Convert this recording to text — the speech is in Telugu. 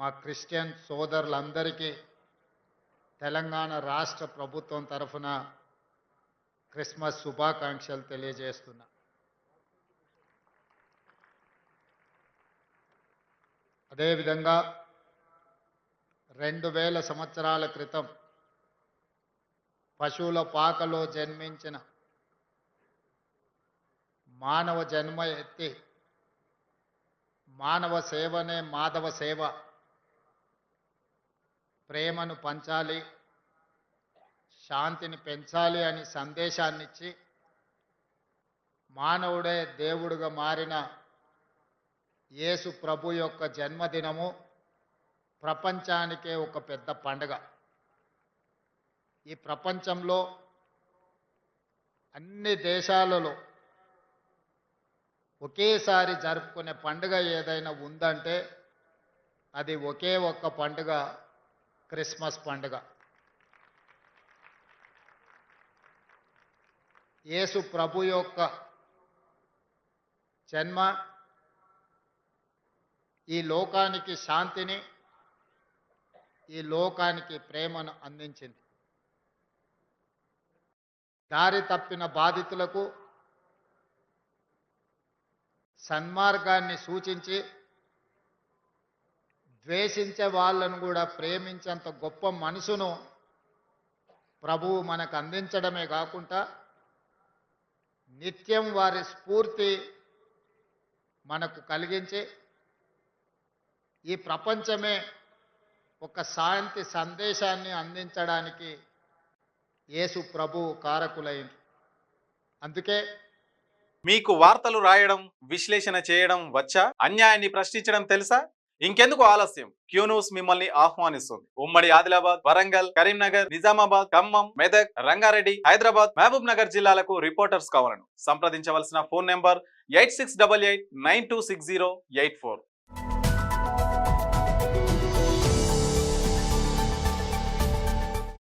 మా క్రిస్టియన్ సోదరులందరికీ తెలంగాణ రాష్ట్ర ప్రభుత్వం తరఫున క్రిస్మస్ శుభాకాంక్షలు తెలియజేస్తున్నా. అదేవిధంగా 2000 సంవత్సరాల క్రితం పశువుల పాకలో జన్మించిన మానవ జన్మ ఎత్తి మానవ సేవనే మాధవ సేవ, ప్రేమను పంచాలి, శాంతిని పెంచాలి అని సందేశాన్నిచ్చి మానవుడే దేవుడుగా మారిన యేసు ప్రభు యొక్క జన్మదినము ప్రపంచానికే ఒక పెద్ద పండుగ. ఈ ప్రపంచంలో అన్ని దేశాలలో ఒకేసారి జరుపుకునే పండుగ ఏదైనా ఉందంటే అది ఒకే ఒక్క పండుగ, క్రిస్మస్ పండుగ. యేసు ప్రభు యొక్క జన్మ ఈ లోకానికి శాంతిని, ఈ లోకానికి ప్రేమను అందించింది. దారి తప్పిన బాధితులకు సన్మార్గాన్ని సూచించి ద్వేషించే వాళ్ళను కూడా ప్రేమించేంత గొప్ప మనసును ప్రభువు మనకు అందించడమే కాకుండా నిత్యం వారి స్ఫూర్తి మనకు కలిగించి ఈ ప్రపంచమే ఒక శాంతి సందేశాన్ని అందించడానికి యేసు ప్రభువు కారకులైంది. అందుకే మీకు వార్తలు రాయడం, విశ్లేషణ చేయడం వచ్చా? అన్యాయాన్ని ప్రశ్నించడం తెలుసా? ఇంకెందుకు ఆలస్యం? క్యూ న్యూస్ మిమ్మల్ని ఆహ్వానిస్తుంది. ఉమ్మడి ఆదిలాబాద్, వరంగల్, కరీంనగర్, నిజామాబాద్, ఖమ్మం, మెదక్, రంగారెడ్డి, హైదరాబాద్, మహబూబ్ నగర్ జిల్లాలకు రిపోర్టర్స్ కావాలను సంప్రదించవలసిన ఫోన్ నెంబర్ 8688926084.